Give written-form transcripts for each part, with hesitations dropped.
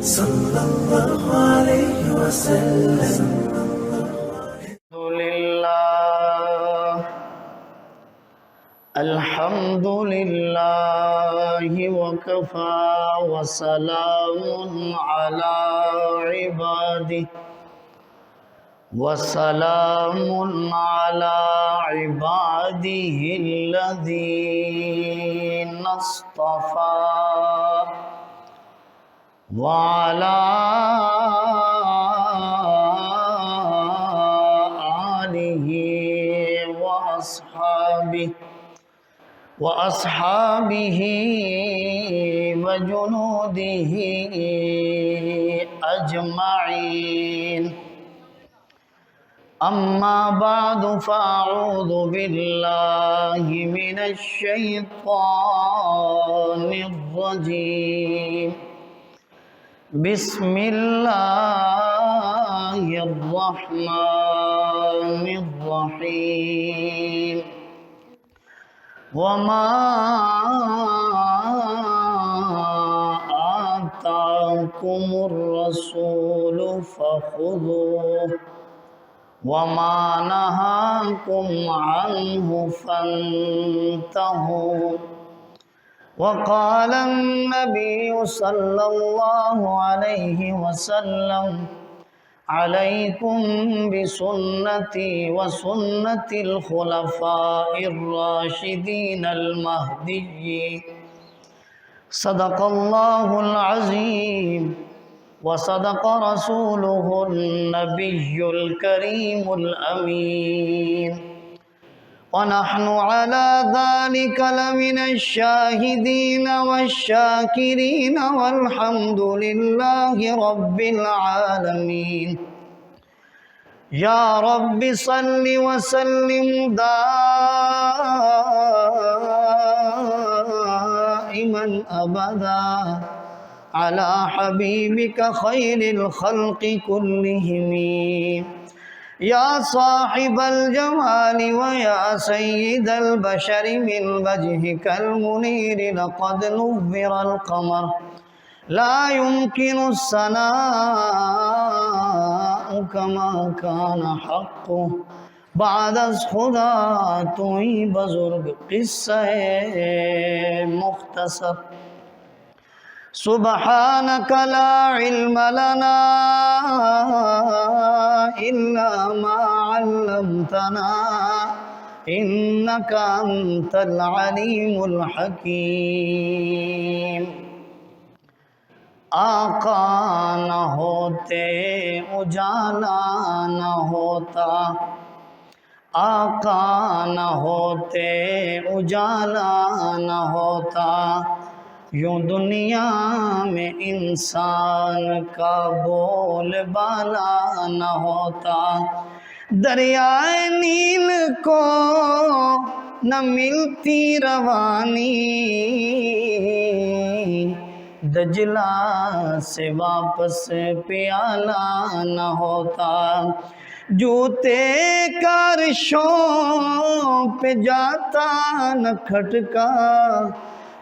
صلی اللہ علیہ وسلم. الحمد للہ وکفى وسلام علی عبادہ الذین اصطفى وعلى آلہ وأصحابه وجنوده أجمعين. أما بعد فأعوذ بالله من الشيطان الرجيم. بسم الله الرحمن الرحيم. وما آتاكم الرسول فخذوه وما نهاكم عنه فانتهوا. وقال النبي صلى الله عليه وسلم علیکم بسنتی وسنة الخلفاء الراشدین المہدیین. صدق اللہ العظیم وصدق رسوله النبی الکریم الامین. ونحن على ذلك لمن الشاهدين والشاكرين والحمد لله رب العالمين. يا رب صل وسلم دائما أبدا على حبيبك خير الخلق كلهم. یا صاحب الجمال ویا سید البشر من وجهك المنیر لقد نور القمر لا يمكن الثناء كما كان حقه بعد از خدا تو ہی بزرگ. قصہ مختصر. سبحانك لا علم لنا إلا ما علمتنا إنك أنت العليم الحكيم. آقا نہ ہوتے اجالا نہ ہوتا، آقا نہ ہوتے اجالا نہ ہوتا، یوں دنیا میں انسان کا بول بالا نہ ہوتا. دریائے نیل کو نہ ملتی روانی، دجلہ سے واپس پیالہ نہ ہوتا. جوتے کارشوں پہ جاتا نہ کھٹکا،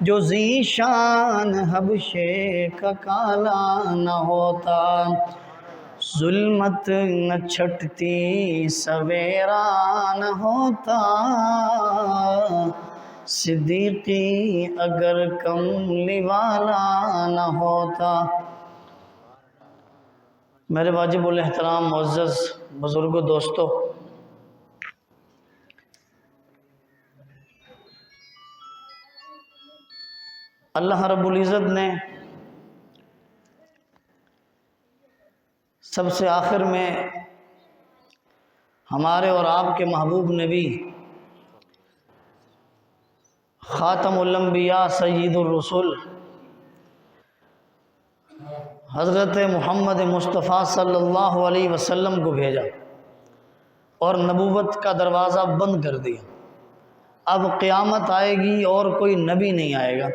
جو ذیشان حبشے کا کالا نہ ہوتا. ظلمت نہ چھٹتی سویرا نہ ہوتا، صدیقی اگر کملی والا نہ ہوتا. میرے واجب الاحترام معزز بزرگوں دوستو، اللہ رب العزت نے سب سے آخر میں ہمارے اور آپ کے محبوب نبی خاتم الانبیاء سید الرسول حضرت محمد مصطفیٰ صلی اللہ علیہ وسلم کو بھیجا اور نبوت کا دروازہ بند کر دیا. اب قیامت آئے گی اور کوئی نبی نہیں آئے گا.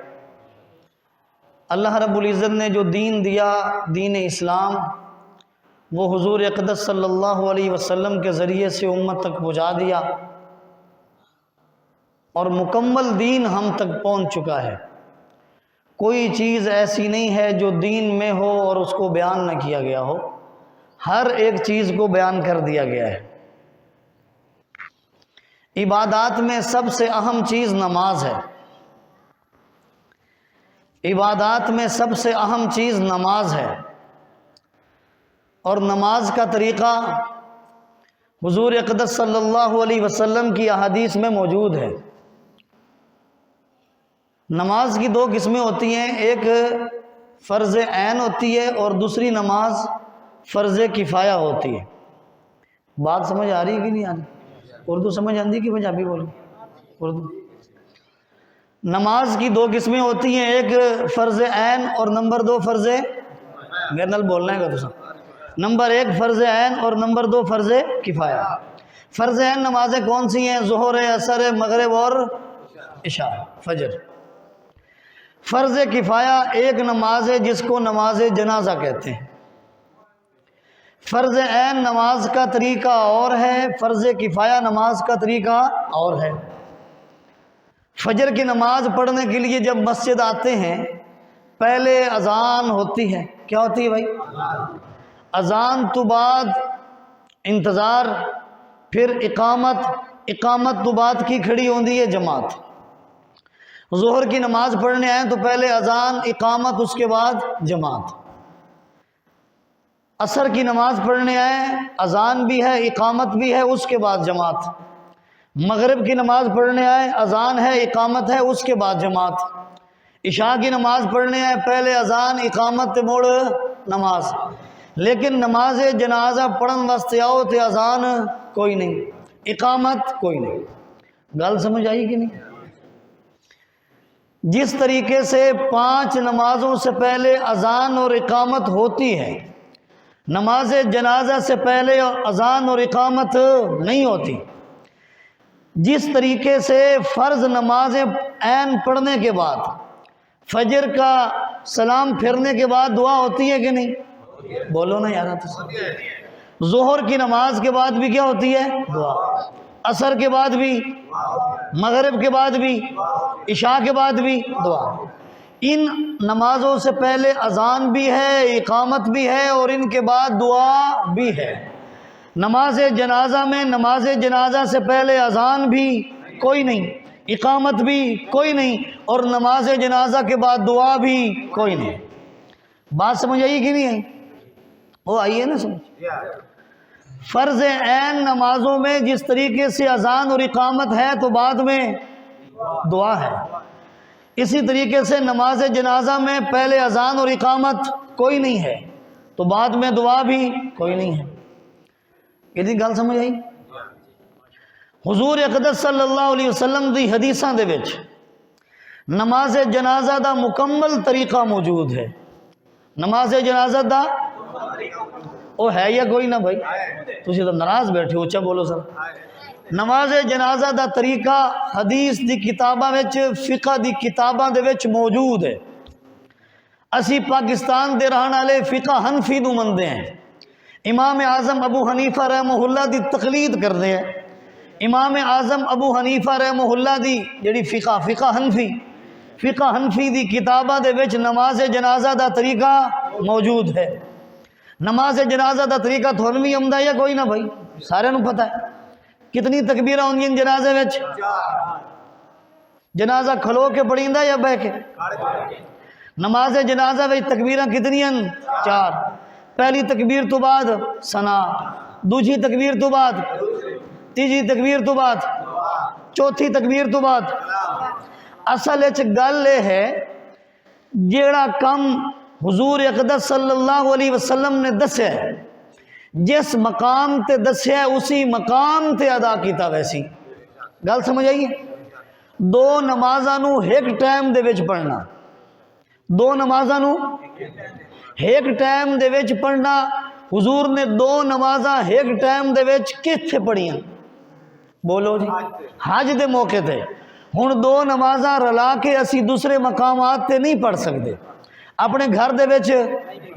اللہ رب العزت نے جو دین دیا، دین اسلام، وہ حضور اقدس صلی اللہ علیہ وسلم کے ذریعے سے امت تک پہنچا دیا. اور مکمل دین ہم تک پہنچ چکا ہے۔ کوئی چیز ایسی نہیں ہے جو دین میں ہو اور اس کو بیان نہ کیا گیا ہو، ہر ایک چیز کو بیان کر دیا گیا ہے۔ عبادات میں سب سے اہم چیز نماز ہے، عبادات میں سب سے اہم چیز نماز ہے، اور نماز کا طریقہ حضور اقدس صلی اللہ علیہ وسلم کی احادیث میں موجود ہے۔ نماز کی دو قسمیں ہوتی ہیں، ایک فرض عین ہوتی ہے اور دوسری نماز فرض کفایہ ہوتی ہے۔ بات سمجھ آ رہی ہے کہ نہیں آ رہی؟ اردو سمجھ آتی کہ پنجابی بولوں؟ اردو۔ نماز کی دو قسمیں ہوتی ہیں، ایک فرض عین اور نمبر دو فرض، میرے نال بولنا ہے گا تو نمبر ایک فرض عین اور نمبر دو فرض کفایہ۔ فرض عین نمازیں کون سی ہیں؟ ظہر، عصر، مغرب اور عشاء، فجر۔ فرض کفایہ ایک نماز ہے جس کو نماز جنازہ کہتے ہیں۔ فرض عین نماز کا طریقہ اور ہے، فرض کفایہ نماز کا طریقہ اور ہے۔ فجر کی نماز پڑھنے کے لیے جب مسجد آتے ہیں، پہلے اذان ہوتی ہے۔ کیا ہوتی ہے بھائی؟ اذان تو بعد انتظار، پھر اقامت تو بعد کی کھڑی ہوندی ہے جماعت۔ ظہر کی نماز پڑھنے آئیں تو پہلے اذان، اقامت، اس کے بعد جماعت۔ عصر کی نماز پڑھنے آئیں، اذان بھی ہے، اقامت بھی ہے، اس کے بعد جماعت۔ مغرب کی نماز پڑھنے آئیں، اذان ہے، اقامت ہے، اس کے بعد جماعت۔ عشاء کی نماز پڑھنے آئیں، پہلے اذان، اقامت، موڑ نماز۔ لیکن نماز جنازہ پڑھن واسطے آؤ تے اذان کوئی نہیں، اقامت کوئی نہیں۔ گل سمجھ آئی کہ نہیں؟ جس طریقے سے 5 نمازوں سے پہلے اذان اور اقامت ہوتی ہے، نماز جنازہ سے پہلے اذان اور اقامت نہیں ہوتی، جس طریقے سے فرض نمازیں عین پڑھنے کے بعد، فجر کا سلام پھرنے کے بعد دعا ہوتی ہے کہ نہیں؟ بولو نا یار۔ ظہر کی نماز کے بعد بھی کیا ہوتی ہے؟ دعا۔ عصر کے بعد بھی، مغرب کے بعد بھی، عشاء کے بعد بھی دعا۔ ان نمازوں سے پہلے اذان بھی ہے، اقامت بھی ہے، اور ان کے بعد دعا بھی ہے۔ نماز جنازہ میں نماز جنازہ سے پہلے اذان بھی کوئی نہیں، اقامت بھی کوئی نہیں، اور نماز جنازہ کے بعد دعا بھی کوئی نہیں۔ بات سمجھ آئی کہ نہیں آئی؟ وہ آئی ہے نا سمجھ؟ فرض عین نمازوں میں جس طریقے سے اذان اور اقامت ہے تو بعد میں دعا ہے، اسی طریقے سے نماز جنازہ میں پہلے اذان اور اقامت کوئی نہیں ہے تو بعد میں دعا بھی کوئی نہیں ہے۔ یہ گل سمجھ آئی؟ حضور اقدس صلی اللہ علیہ وسلم دی حدیثاں دے وچ نماز جنازہ دا مکمل طریقہ موجود ہے۔ نماز جنازہ دا وہ ہے یا کوئی نہ بھائی؟ تسی تو ناراض بیٹھے ہو، اچھا بولو سر۔ نماز جنازہ دا طریقہ حدیث دی کتاباں وچ، فقہ دی کتاباں دے وچ موجود ہے۔ اسی پاکستان دے رہن والے فقہ حنفی نو مندے ہیں، امام اعظم ابو حنیفہ رحمہ اللہ دی تقلید کرتے ہیں۔ امام اعظم ابو حنیفہ رحمہ اللہ دی جڑی فقہ حنفی دی کتاباں دے وچ نماز جنازہ دا طریقہ موجود ہے۔ نماز جنازہ دا طریقہ تھوڑا بھی آمدا یا کوئی نہ بھائی؟ سارے نو پتہ ہے۔ کتنی تکبیراں ہوندیاں جنازے وچ؟ جنازہ کھلو کے پڑھیندا یا بیٹھ کے؟ نماز جنازہ وچ تکبیراں کتنیاں؟ 4۔ پہلی تکبیر تو بعد ثنا، دوسری تکبیر تو بعد، تیسری تکبیر تو بعد، چوتھی تکبیر تو بعد۔ اصل وچ گل یہ ہے جیڑا کم حضور اقدس صلی اللہ علیہ وسلم نے دسیا ہے، جس مقام تے دسیا ہے اسی مقام تے ادا کیتا ویسی۔ گل سمجھ آئی ہے؟ 2 نمازاں نو ایک ٹائم دے وچ پڑھنا، 2 نمازاں نو ایک ٹائم دے وچ پڑھنا۔ حضور نے 2 نمازاں ایک ٹائم دے وچ کتھے پڑھیاں؟ بولو جی، حج دے موقع تے۔ ہن 2 نمازاں رلا کے اسی دوسرے مقامات تے نہیں پڑھ سکتے، اپنے گھر دے وچ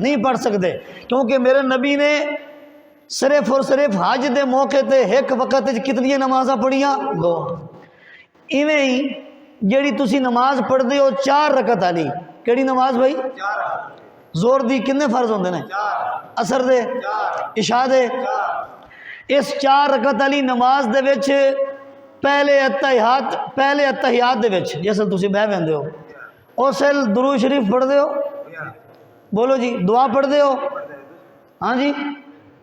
نہیں پڑھ سکتے، کیونکہ میرے نبی نے صرف اور صرف حج دے موقع تے ایک وقت کتنی نمازاں پڑھیاں؟ 2۔ ایویں ہی جیڑی تسی نماز پڑھ دے ہو 4 رکعت والی، کیڑی نماز بھائی؟ زور دی کنے فرض ہوندے نے؟ اثر دے، عشاء دے۔ اس 4 رکعت والی نماز دے وچ پہلے اتحیات دے وچ جسل تسی بہ ویندے ہو اسل درود شریف پڑھ دے ہو؟ بولو جی، دعا پڑھ دے ہو؟ ہاں جی،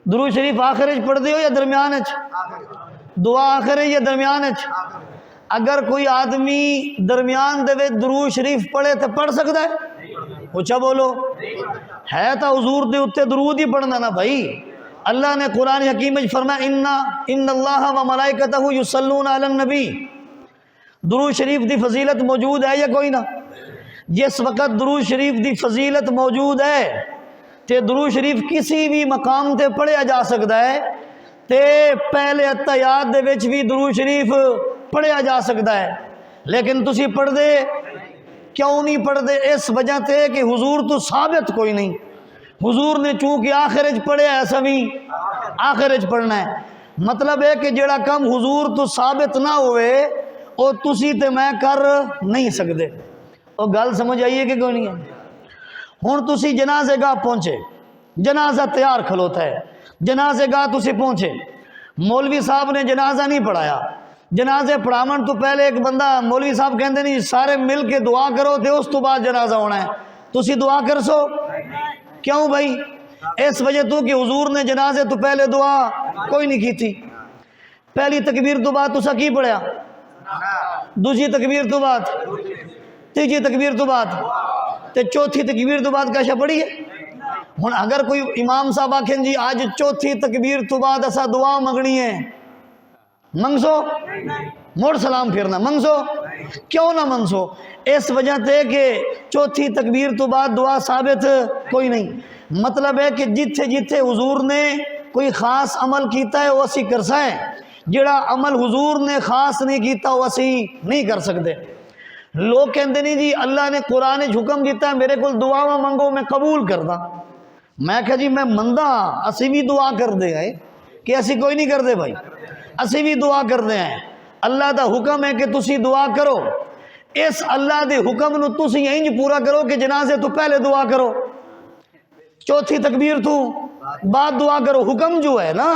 درود شریف آخر وچ پڑھ دے ہو یا درمیان وچ؟ دعا آخر یا درمیان وچ؟ اگر کوئی آدمی درمیان دے وچ درود شریف پڑھے تو پڑھ سکتا ہے؟ اچھا بولو، ہے تا حضور دے اتے درود ہی پڑھنا نا بھائی۔ اللہ نے قرآن حکیم میں فرمایا ان اللہ و ملائکتہ یصلون علی النبی، درود شریف دی فضیلت موجود ہے یا کوئی نہ؟ جس وقت درود شریف دی فضیلت موجود ہے تے درود شریف کسی بھی مقام تے پڑھیا جا سکتا ہے، تے پہلے اتحیات دے وچ بھی درود شریف پڑھیا جا سکتا ہے، لیکن تسی پڑھ دے کیوں نہیں پڑھ دے؟ اس وجہ تے کہ حضور تو ثابت کوئی نہیں۔ حضور نے چونکہ آخرج پڑھیا ہے، سبھی آخرج پڑھنا ہے۔ مطلب ہے کہ جڑا کم حضور تو ثابت نہ ہوئے او تسی تے میں کر نہیں سکتے۔ او گل سمجھ آئیے کہ کوئی نہیں ہے؟ ہن تسی جنازے گاہ پہنچے، جنازہ تیار کھلوتا ہے، جنازے گاہ تسی پہنچے، مولوی صاحب نے جنازہ نہیں پڑھایا، جنازے پڑھاون تو پہلے ایک بندہ مولوی صاحب کہندے نہیں سارے مل کے دعا کرو تے اس تو بعد جنازہ ہونا ہے، تسی دعا کر سو؟ کیوں بھائی؟ اس وجہ تو کہ حضور نے جنازے تو پہلے دعا کوئی نہیں کی تھی۔ پہلی تکبیر تو بعد تسا کی پڑھیا؟ دوسری تکبیر تو بعد، تیسری تکبیر تو بعد، تے چوتھی تکبیر تو بعد کیسا پڑھی ہے؟ ہن اگر کوئی امام صاحب آکھیں جی آج چوتھی تکبیر تو بعد اسا دعا منگنی ہے، منگسو؟ موڑ سلام پھرنا منگسو؟ کیوں نہ منگسو؟ اس وجہ تے کہ چوتھی تکبیر تو بعد دعا ثابت کوئی نہیں۔ مطلب ہے کہ جتھے جتھے حضور نے کوئی خاص عمل کیتا ہے وہ اسی کرسا ہے، جڑا عمل حضور نے خاص نہیں کیتا وہ اسی نہیں کر سکتے۔ لوگ کہندے نہیں جی اللہ نے قرآن حکم دیتا ہے میرے کو دعا منگو میں قبول کردا، میں کہا جی میں مندہ اسی بھی دعا کر دے گئے کہ اسی کوئی نہیں کر دے بھائی، اسی بھی دعا کر دے ہیں۔ اللہ دا حکم ہے کہ تسی دعا کرو، اس اللہ دے حکم نو تسی انج پورا کرو کہ جنازے تو پہلے دعا کرو، چوتھی تکبیر تو بعد دعا کرو، حکم جو ہے نا۔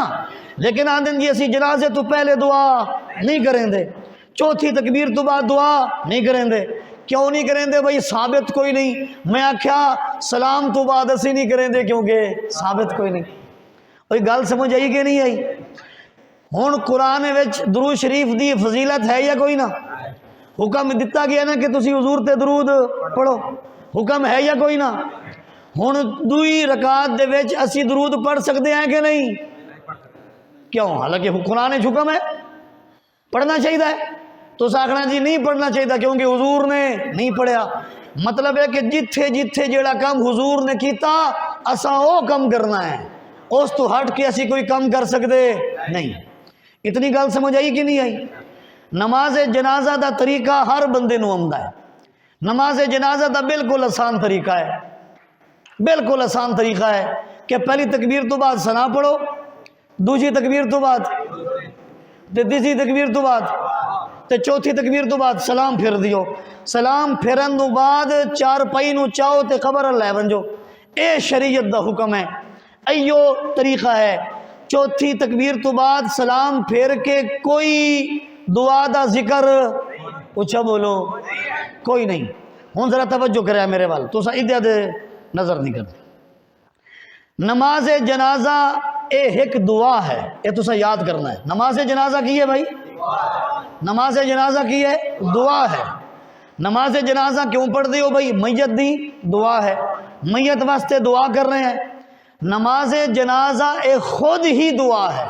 لیکن آندن جی اسی جنازے تو پہلے دعا نہیں کریں دے، چوتھی تکبیر تو بعد دعا نہیں کریں دے۔ کیوں نہیں کریں دے بھائی؟ ثابت کوئی نہیں۔ میں آکھیا سلام تو بعد اسی نہیں کریں دے کیونکہ ثابت کوئی نہیں۔ کوئی گل سمجھ آئی کہ نہیں آئی؟ ہن قرآن وچ درود شریف دی فضیلت ہے یا کوئی نہ؟ حکم دتا گیا نا کہ تسی حضور تے درود پڑھو، حکم ہے یا کوئی نہ؟ ہن دوئی رکعت دے وچ اسی درود پڑھ سکتے ہیں کہ نہیں؟ کیوں؟ حالانکہ قرآن حکم ہے پڑھنا چاہیے ہے، تو آکھنا جی نہیں پڑھنا چاہیے کیونکہ حضور نے نہیں پڑھیا۔ مطلب ہے کہ جتھے جتھے جڑا کام حضور نے کیتا اساں وہ کم کرنا ہے، اس تو ہٹ کے اسی کوئی کم کر سکتے نہیں۔ اتنی گل سمجھ آئی کہ نہیں آئی؟ نماز جنازہ دا طریقہ ہر بندے نو آمدا ہے۔ نماز جنازہ دا بالکل آسان طریقہ ہے، بالکل آسان طریقہ ہے کہ پہلی تکبیر تو بعد ثنا پڑھو، دوسری تکبیر تو بعد، تیسری تکبیر تو بعد، تے چوتھی تکبیر تو بعد سلام پھر دیو۔ سلام پھرن تو بعد چار پائی نو چاہو تے قبر لے ونجو، اے شریعت دا حکم ہے، ایو طریقہ ہے۔ چوتھی تکبیر تو بعد سلام پھر کے کوئی دعا دا ذکر اچھا بولو کوئی نہیں۔ ہوں ذرا توجہ کرے میرے وال، تو سا ادھر دے نظر نہیں کرتے۔ نماز جنازہ اے ایک دعا ہے، یہ تو سا یاد کرنا ہے۔ نماز جنازہ کی ہے بھائی؟ نماز جنازہ کی ہے؟ دعا ہے۔ نماز جنازہ کیوں پڑھ دی ہو بھائی؟ میت دی دعا ہے، میت واسطے دعا کر رہے ہیں۔ نماز جنازہ ایک خود ہی دعا ہے،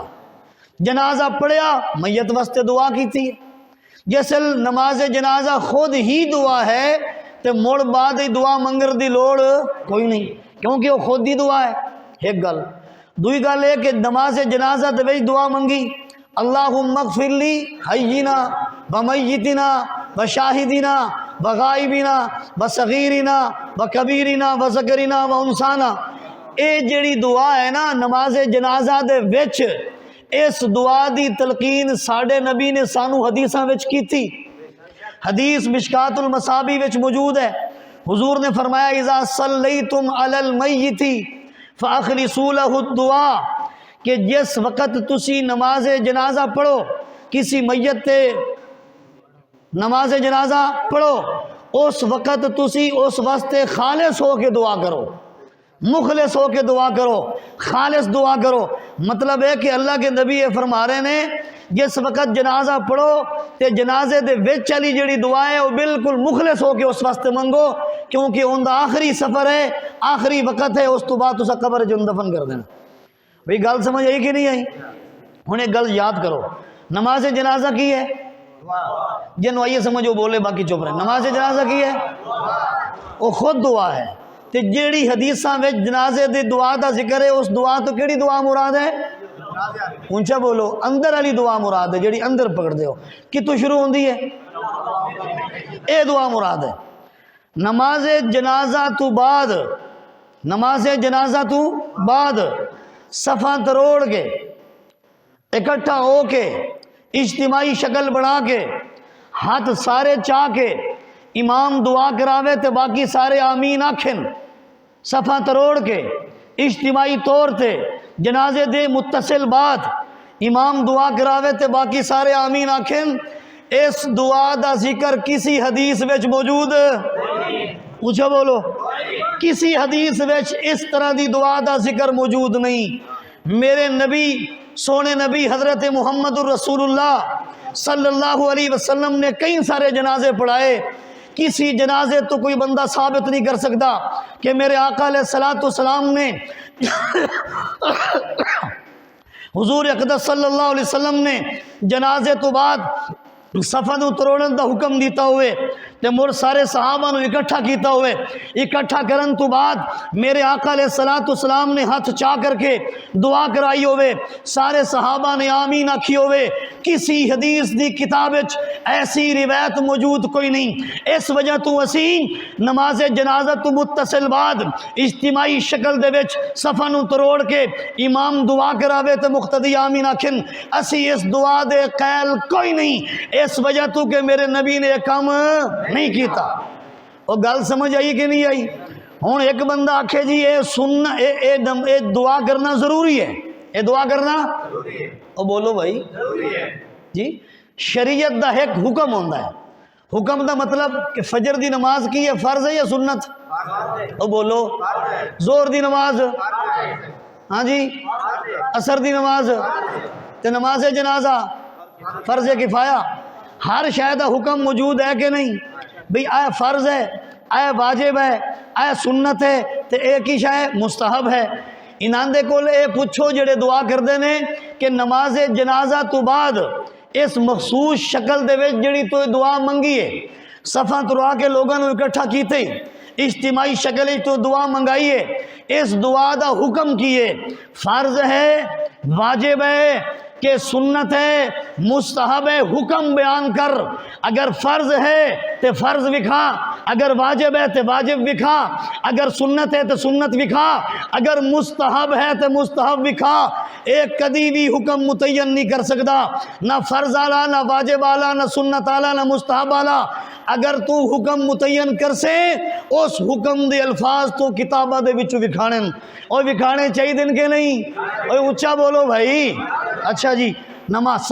جنازہ پڑھیا میت واسطے دعا کی تھی۔ جیسے نماز جنازہ خود ہی دعا ہے تو مڑ بعد ہی دعا منگر دی لوڑ کوئی نہیں، کیونکہ وہ خود ہی دعا ہے۔ ایک گل دوئی گل ہے کہ نماز جنازہ دے وچ دعا منگی اللہم اغفر لی حینا ومیتنا وشاہدنا وغائبنا وصغیرنا وکبیرنا وذکرنا وانثانا، اے جڑی دعا ہے نا نماز جنازہ دے وچ، اس دعا دی تلقین ساڈے نبی نے سانو حدیثاں وچ کی تھی۔ حدیث مشکات المصابی وچ موجود ہے، حضور نے فرمایا اذا صلیتم علی المیت فاخلصوا له الدعاء، کہ جس وقت تسی نماز جنازہ پڑھو، کسی میت تے نماز جنازہ پڑھو، اس وقت تسی اس واسطے خالص ہو کے دعا کرو، مخلص ہو کے دعا کرو، خالص دعا کرو۔ مطلب ہے کہ اللہ کے نبی یہ فرما رہے نے جس وقت جنازہ پڑھو تے جنازے دے وچ والی جڑی دعا ہے وہ بالکل مخلص ہو کے اس واسطے منگو، کیونکہ ان دا آخری سفر ہے، آخری وقت ہے، اس تو بعد تسا قبر چ دفن کر دینا۔ بھئی گل سمجھ آئی کہ نہیں آئی؟ ہن ایک گل یاد کرو، نماز جنازہ کی ہے؟ جنوں آئیے سمجھو بولے باقی چپ رہے۔ نماز جنازہ کی ہے؟ وہ خود دعا ہے، تے جیڑی حدیثاں وچ جنازے دی دعا دا ذکر ہے، اس دعا تو کیڑی دعا مراد ہے؟ اونچا بولو، اندر والی دعا مراد ہے، جیڑی اندر پکڑ دے ہو، کتوں شروع ہوندی ہے؟ اے دعا مراد ہے۔ نماز جنازہ تو بعد، نماز جنازہ تو بعد صفاں تروڑ کے، اکٹھا ہو کے، اجتماعی شکل بنا کے، ہاتھ سارے چاہ کے امام دعا کراوے تے باقی سارے آمین آکھن، صفاں تروڑ کے اجتماعی طور تے جنازے دے متصل بعد امام دعا کراوے تے باقی سارے آمین آکھن، اس دعا دا ذکر کسی حدیث وچ موجود؟ اونچا بولو، کسی حدیث وچ اس طرح دی دعا دا ذکر موجود نہیں۔ میرے نبی، سونے نبی حضرت محمد الرسول اللہ صلی اللہ علیہ وسلم نے کئی سارے جنازے پڑھائے، کسی جنازے تو کوئی بندہ ثابت نہیں کر سکتا کہ میرے آقا علیہ الصلوۃ والسلام نے حضور اقدس صلی اللہ علیہ وسلم نے جنازے تو بعد صفاں نو تروڑن دا حکم دیتا ہوئے تے مڑ سارے صحابہ نو اکٹھا کیتا ہوئے، اکٹھا کرن تو بعد میرے آقا علیہ الصلوۃ والسلام نے ہاتھ چاہ کر کے دعا کرائی ہوئے، سارے صحابہ نے آمین آکھی ہوئے۔ کسی حدیث دی کتاب وچ ایسی روایت موجود کوئی نہیں۔ اس وجہ تو اسی نماز جنازہ تو متصل بعد اجتماعی شکل دے وچ صفاں نو تروڑ کے امام دعا کراوے تے مقتدی آمین آکھن، اسی اس دعا دے قائل کوئی نہیں، اس وجہ تو کہ میرے نبی نے کام نہیں کیتا۔ وہ گل سمجھ آئی کہ نہیں آئی؟ ہوں ایک بندہ آکھے جی اے دعا کرنا ضروری ہے، اے دعا کرنا او بولو بھائی جی، شریعت دا ایک حکم ہوندہ ہے۔ حکم دا مطلب کہ فجر دی نماز کی ہے فرض ہے یا سنت؟ او بولو، زور دی نماز، ہاں جی، عصر دی نماز تے نماز جنازہ فرض کفایہ، ہر شے دا حکم موجود ہے کہ نہیں؟ بھئی اے فرض ہے، اے واجب ہے، اے سنت ہے تے ایک ہی شے مستحب ہے۔ انہاں دے کول اے پوچھو جڑے دعا کردے نے کہ نماز جنازہ تو بعد اس مخصوص شکل دے وچ جڑی تو دعا منگی ہے، صفاں تروا کے لوگاں نو اکٹھا کیتے، اجتماعی شکل وچ تو دعا منگائی ہے، اس دعا دا حکم کیے؟ فرض ہے، واجب ہے کہ سنت ہے، مستحب ہے؟ حکم بیان کر۔ اگر فرض ہے تو فرض وکھا، اگر واجب ہے تو واجب وکھا، اگر سنت ہے تو سنت وکھا، اگر مستحب ہے تو مستحب وکھا۔ ایک کدی بھی حکم متعین نہیں کر سکتا، نہ فرض آلا، نہ واجب آلا، نہ سنت آلا، نہ مستحب آلا۔ اگر تو حکم متعین کر سے اس حکم دے الفاظ تو کتابہ دے وچوں وکھانے، اور وکھانے چاہیے دن کے نہیں؟ اور اونچا بولو بھائی۔ اچھا جی، نماز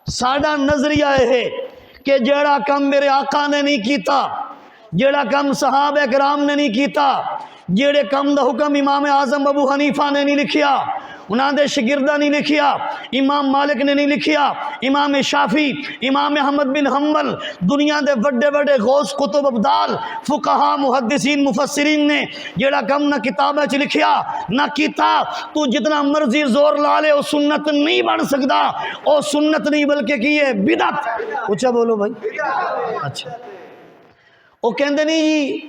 ساڈا نظریہ ہے کہ جڑا کم میرے آقا نے نہیں کیتا، جڑا کم صحابہ کرام نے نہیں کیتا، جڑے کم دا حکم امام اعظم ابو حنیفہ نے نہیں لکھیا، انہاں دے شاگرداں نہیں لکھیا، امام مالک نے نہیں لکھیا، امام شافعی، امام احمد بن حنبل، دنیا دے بڑے بڑے غوث قطب ابدال، فقہا، محدثین، مفسرین نے جڑا کم نہ کتابیں چ لکھیا نہ کیتا، تو جتنا مرضی زور لا لے وہ سنت نہیں بن سکتا، وہ سنت نہیں بلکہ کی ہے بدعت۔ اچھا بولو بھائی۔ اچھا، وہ کہندے نہیں جی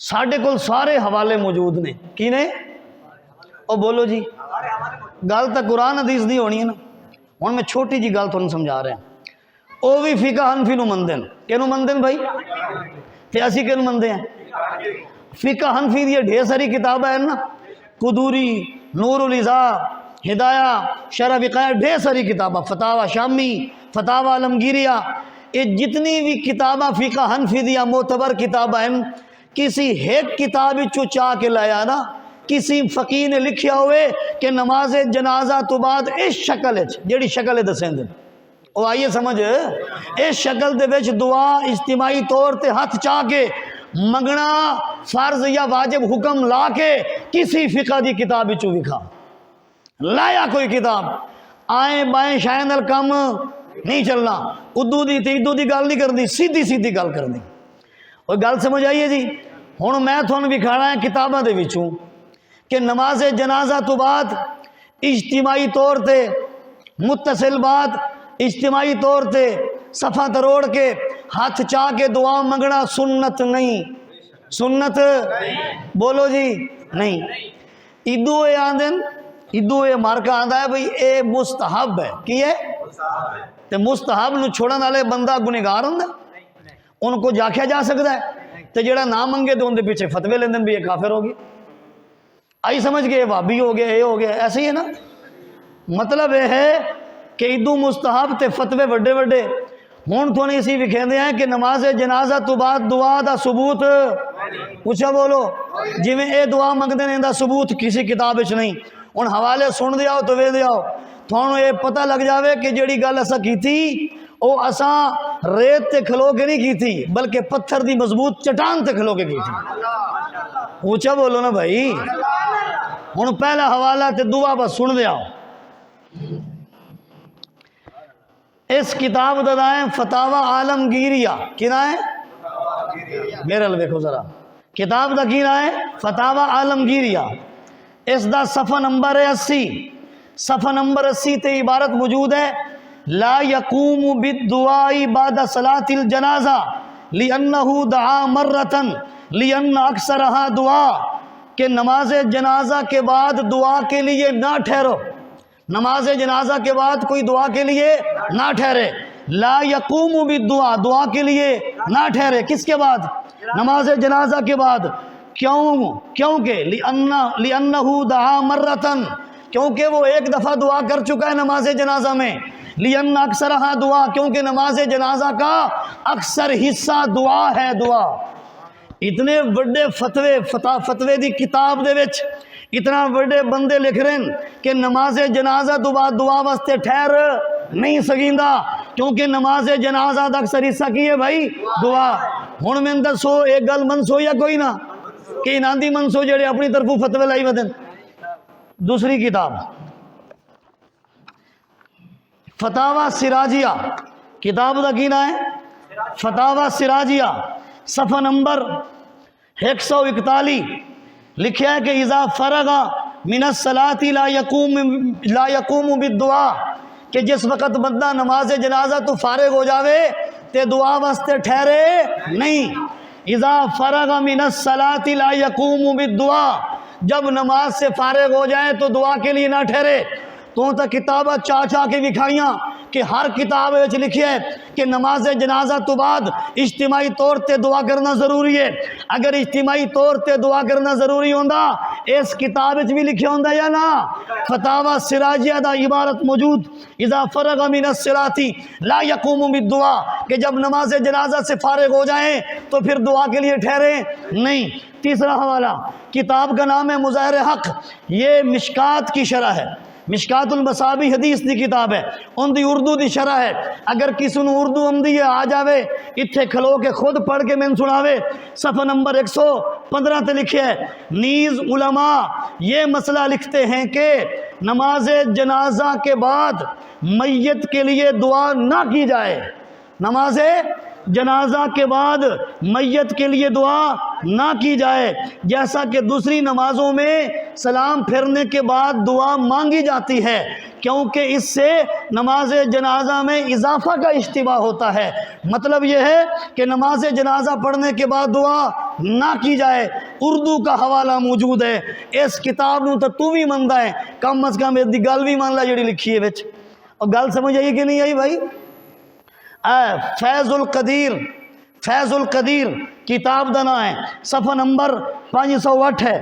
ساڈے کول سارے حوالے موجود نے، کی نے؟ او بولو جی، گل تو قرآن حدیث دی ہونی ہے نا۔ ہوں میں چھوٹی جی گل تھانوں سمجھا رہا ہوں۔ وہ بھی فقہ حنفی نو مندے ہیں، کینوں مندے ہیں بھائی؟ تے اسی کینوں مندے ہیں؟ فقہ حنفی دی ڈھیر ساری کتابیں ہیں نا، قدوری، نور الازا، ہدایہ، شرح وقایہ، ڈھیر ساری کتابیں، فتاوی شامی، فتاوی عالمگیریہ، یہ جتنی بھی کتاباں فقہ حنفی دیا معتبر کتاباں ہیں، کسی ایک کتاب چو چاہ کے لایا نا، کسی فقیر نے لکھیا ہوئے کہ نماز جنازہ تو بعد اس شکل جیڑی شکل دسیں دے او آئیے سمجھ، اس شکل دے وچ دعا اجتماعی طور تے ہاتھ چاہ کے منگنا فرض یا واجب حکم لا کے کسی فقہ دی کتاب چو لکھا لایا کوئی کتاب، آئیں بائیں شائیں نال کم نہیں چلنا، ادو دی تے ادو دی گل نہیں کر دی، سیدھی سیدھی گل کر دی۔ وہ گل سمجھ آئیے جی؟ ہن میں تھانوں وکھانا ہے کتاباں دے وچوں کہ نماز جنازہ تو بعد اجتماعی طور تے متصل بعد اجتماعی طور تے صفحہ تروڑ کے ہاتھ چاہ کے دعا منگنا سنت نہیں، سنت بولو جی نہیں۔ ادو اے آندن، ادو اے مارکا آندا ہے بھئی اے مستحب ہے، کی ہے؟ تے مستحب نو چھوڑن والے بندہ گنہگار ہوندا، ان کو جاکھیا جا سکتا ہے، تے جڑا نہ منگے تو ان دے پیچھے فتوے لیندن بھی یہ کافر ہو گیا، آئی سمجھ گئے، وہابی ہو گیا، یہ ہو گیا، ایسے ہی ہے نا۔ مطلب یہ ہے کہ ادو مستحب تے فتوے وڈے وڈے ہون تو نہیں اسی وکھیندے ہیں کہ نماز جنازہ تو بعد دعا دا ثبوت اچھا بولو، جی میں اے دعا منگدے نے دا ثبوت کسی کتاب وچ نہیں۔ ہن حوالے سن دیاؤ تو وے دیاؤ، تھانوں یہ پتہ لگ جاوے کہ جیڑی گل اسا کیتی او اساں ریت تے کھلو کے نہیں کیتی بلکہ پتھر دی مضبوط چٹان تے کھلو کے کیتی۔ اونچا بولو نا بھائی۔ ہن پہلا حوالہ تے دعا بس سن دیاؤ۔ اس کتاب دا نام ہے فتاوی عالمگیریہ، کی نام ہے؟ میرے لئے دیکھو ذرا، کتاب دا کی نام ہے؟ فتاوی عالمگیریہ۔ اس دا صفحہ نمبر ہے 80، صفحہ نمبر 80 تے عبارت موجود ہے لا یقوم بالدعاء بعد صلاة الجنازہ لأنہ دعا مرتن لأن اکثرها دعا، کہ نماز جنازہ کے بعد دعا کے لیے نہ ٹھہرو، نماز جنازہ کے بعد کوئی دعا کے لیے نہ ٹھہرے، لا یقوم بالدعاء، دعا کے لیے نہ ٹھہرے، کس کے بعد؟ نماز جنازہ کے بعد۔ کیونکہ لأنہ دعا مرتن، کیونکہ وہ ایک دفعہ دعا کر چکا ہے نماز جنازہ میں، لأن اکثرها دعا، کیونکہ نماز جنازہ کا اکثر حصہ دعا ہے، دعا۔ اتنے بڑے فتوے دی کتاب دے وچ اتنا بڑے بندے لکھ رہے ہیں کہ نماز جنازہ تو بعد دعا واسطے ٹھہر نہیں سکیندا، کیونکہ نماز جنازہ دا اکثر حصہ کی ہے بھائی دعا۔ ہن میں دسو ایک گل منسو یا کوئی نہ، کہ انہاں دی منسو جڑے اپنی طرفوں فتوے لائی ودن۔ دوسری کتاب فتاوی سراجیہ، کتاب دا کی نام ہے؟ فتاوی سراجیہ، صفحہ نمبر 141 لکھیا ہے کہ اذا فرغ من الصلاۃ لا یقوم بالدعاء، کہ جس وقت بندہ نماز جنازہ تو فارغ ہو جاوے تے دعا واسطے ٹھہرے نہیں۔ اذا فرغ من الصلاۃ لا یقوم بالدعاء، جب نماز سے فارغ ہو جائے تو دعا کے لیے نہ ٹھہرے۔ تو کتابہ چاہ کے دکھائیاں کہ ہر کتاب وچ لکھیا ہے کہ نماز جنازہ تو بعد اجتماعی طور تے دعا کرنا ضروری ہے۔ اگر اجتماعی طور تے دعا کرنا ضروری ہوندا اس کتاب وچ بھی لکھیا ہوندا یا نہ؟ فتاوی سراجیہ دا عبارت موجود اذا فرغ من الصلاۃ لا یقوم بالدعاء، کہ جب نماز جنازہ سے فارغ ہو جائیں تو پھر دعا کے لیے ٹھہرے نہیں۔ تیسرا حوالہ کتاب کا نام ہے مظاہر حق، یہ مشکات کی شرح ہے، مشکات المصابیح حدیث دی کتاب ہے، ان دی اردو دی شرح ہے۔ اگر کسی نے اردو آمدی ہے آ جاوے اتھے کھلو کے خود پڑھ کے میں سناوے۔ صفحہ نمبر 115 تے لکھے ہے نیز علماء یہ مسئلہ لکھتے ہیں کہ نماز جنازہ کے بعد میت کے لیے دعا نہ کی جائے، نماز جنازہ کے بعد میت کے لیے دعا نہ کی جائے، جیسا کہ دوسری نمازوں میں سلام پھرنے کے بعد دعا مانگی جاتی ہے، کیونکہ اس سے نماز جنازہ میں اضافہ کا اشتباہ ہوتا ہے۔ مطلب یہ ہے کہ نماز جنازہ پڑھنے کے بعد دعا نہ کی جائے۔ اردو کا حوالہ موجود ہے، اس کتاب نو تو بھی مندا ہے، کم از کم اس دی گل بھی مان لا جڑی لکھی ہے وچ۔ اور گل سمجھ آئی کہ نہیں آئی بھائی؟ فیض القدیر کتاب دا نام ہے، صفحہ نمبر 508 ہے۔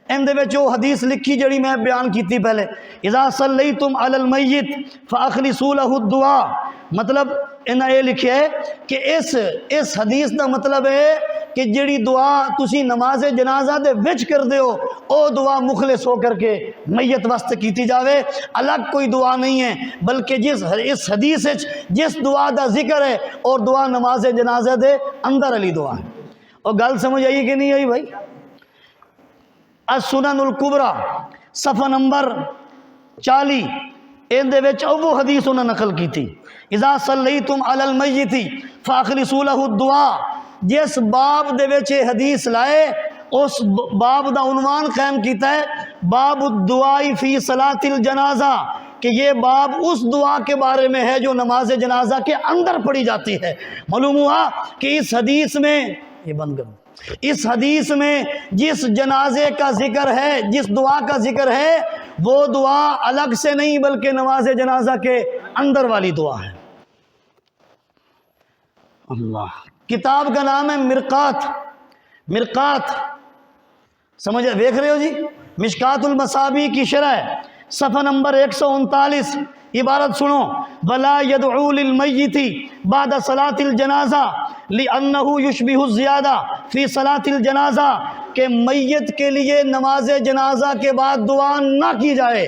ان دے وچ وہ حدیث لکھی جڑی میں بیان کیتی پہلے، اذا صلیتم علی المیت فاخلصوا له الدعاء، مطلب انہیں یہ لکھیا ہے کہ اس حدیث دا مطلب ہے کہ جڑی دعا تسی نماز جنازہ دے وچ کر دیو او دعا مخلص ہو کر کے میت واسطے کیتی جاوے، الگ کوئی دعا نہیں ہے، بلکہ اس حدیث جس دعا دا ذکر ہے اور دعا نماز جنازہ دے اندر علی دعا ہے۔ اور گل سمجھ آئی کہ نہیں آئی بھائی؟ السنن الکبریٰ صفحہ نمبر 40 ان دے وچ او حدیث انہاں نقل کی تھی، اذا صلیتم علی المیت فاخلصوا له الدعاء۔ جس باب دے وچ حدیث لائے اس باب دا عنوان قائم کیتا ہے باب الدعاء فی صلاۃ الجنازہ، کہ یہ باب اس دعا کے بارے میں ہے جو نماز جنازہ کے اندر پڑھی جاتی ہے۔ معلوم ہوا کہ اس حدیث میں یہ بند کر، اس حدیث میں جس جنازے کا ذکر ہے، جس دعا کا ذکر ہے، وہ دعا الگ سے نہیں بلکہ نماز جنازہ کے اندر والی دعا ہے۔ اللہ، کتاب کا نام ہے مرقات۔ مرقات سمجھ دیکھ رہے ہو جی؟ مشکات المصابیح کی شرح صفحہ نمبر 139، عبارت سنو، ولا يدعو للمیت بعد صلاۃ الجنازہ لأنه يشبه الزیادہ فی صلاۃ الجنازہ، کہ میت کے لیے نماز جنازہ کے بعد دعا نہ کی جائے،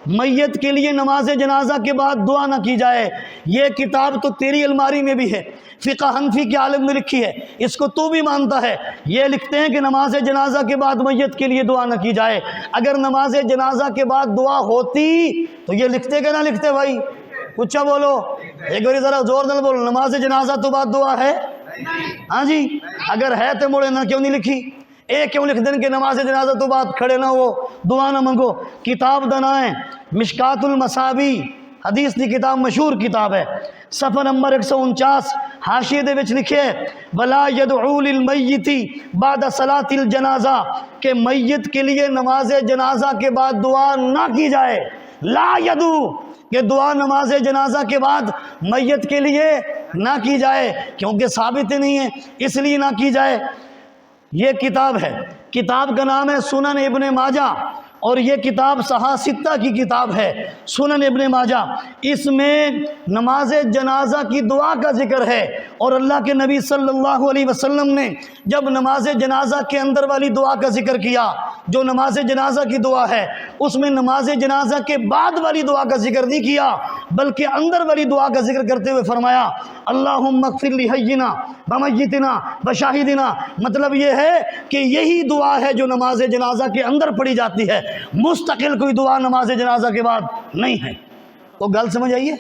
میت کے لیے نماز جنازہ کے بعد دعا نہ کی جائے۔ یہ کتاب تو تیری الماری میں بھی ہے، فقہ حنفی کے عالم نے لکھی ہے، اس کو تو بھی مانتا ہے۔ یہ لکھتے ہیں کہ نماز جنازہ کے بعد میت کے لیے دعا نہ کی جائے۔ اگر نماز جنازہ کے بعد دعا ہوتی تو یہ لکھتے کہ نہ لکھتے بھائی؟ اچھا بولو، ایک بار ذرا زور دل بولو، نماز جنازہ تو بعد دعا ہے؟ ہاں جی، اگر ہے تو مڑے نہ کیوں نہیں لکھی؟ ایک کیوں لکھ دیں کہ نماز جنازہ تو بعد کھڑے نہ ہو، دعا نہ منگو؟ کتاب دا نام ہے مشکات المصابیح، حدیث دی کتاب مشہور کتاب ہے، صفحہ نمبر 149 حاشیے دے وچ لکھے ولا يدعو للمیت بعد صلاۃ الجنازہ، کہ میت کے لیے نماز جنازہ کے بعد دعا نہ کی جائے۔ لا يدعو، کہ دعا نماز جنازہ کے بعد میت کے لیے نہ کی جائے، کیونکہ ثابت نہیں ہے اس لیے نہ کی جائے۔ یہ کتاب ہے، کتاب کا نام ہے سنن ابن ماجہ، اور یہ کتاب صحاح ستہ کی کتاب ہے سنن ابن ماجہ۔ اس میں نماز جنازہ کی دعا کا ذکر ہے، اور اللہ کے نبی صلی اللہ علیہ وسلم نے جب نماز جنازہ کے اندر والی دعا کا ذکر کیا، جو نماز جنازہ کی دعا ہے، اس میں نماز جنازہ کے بعد والی دعا کا ذکر نہیں کیا، بلکہ اندر والی دعا کا ذکر کرتے ہوئے فرمایا اللہم اغفر لحینا ومیتنا وشاہدنا۔ مطلب یہ ہے کہ یہی دعا ہے جو نماز جنازہ کے اندر پڑھی جاتی ہے، مستقل کوئی دعا نماز جنازہ کے بعد نہیں ہے۔ وہ گل سمجھ آئیے؟